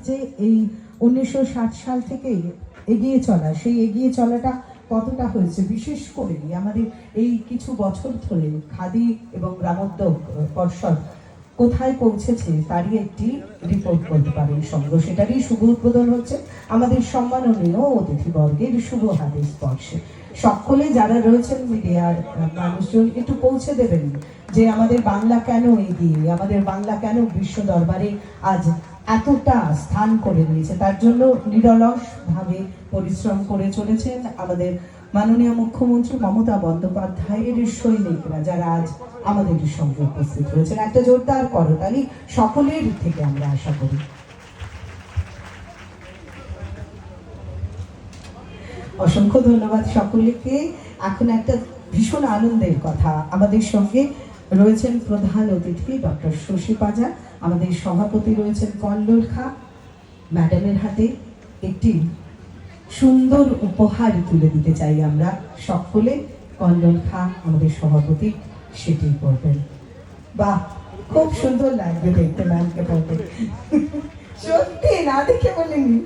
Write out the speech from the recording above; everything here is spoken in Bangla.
যে এই 1960 সাল থেকে এগিয়ে চলা, সেই এগিয়ে চলাটা কতটা হয়েছে, বিশেষ করে আমাদের এই কিছু বছর ধরে খাদি এবং গ্রামোদ্যোগ পর্ষদ কোথায় পৌঁছেছে তারই একটি রিপোর্ট করতে পারেন সংঘ। সেটারই শুভ উদ্বোধন হচ্ছে আমাদের সম্মাননীয় অতিথিবর্গের শুভ হাতে স্পর্শে। সকলে যারা রয়েছেন মিডিয়ার মানুষজন একটু পৌঁছে দেবেন যে আমাদের বাংলা কেন এগিয়ে, আমাদের বাংলা কেন বিশ্ব দরবারে আজ এতটা স্থান করে নিয়েছে। তার জন্য নিরলসভাবে পরিশ্রম করে চলেছেন আমাদের মাননীয় মুখ্যমন্ত্রী মমতা বন্দ্যোপাধ্যায়ের সৈনিকরা, যারা আজ আমাদের সঙ্গে উপস্থিত হয়েছেন। একটা জোরদার করতালি সকলের থেকে আমরা আশা করি। অসংখ্য ধন্যবাদ সকলকে। এখন একটা ভীষণ আনন্দের কথা, আমাদের সঙ্গে রয়েছেন প্রধান অতিথি ডক্টর শশী পাজা, আমাদের সভাপতি রয়েছেন কল্লোল খাঁ। ম্যাডামের হাতে একটি সুন্দর উপহার তুলে দিতে চাই আমরা সকলে। কল্লোল খাঁ আমাদের সভাপতি সেটি করবেন। বাহ, খুব সুন্দর লাগবে দেখতে ম্যামকে পড়তে, সত্যি না দেখে বলিনি।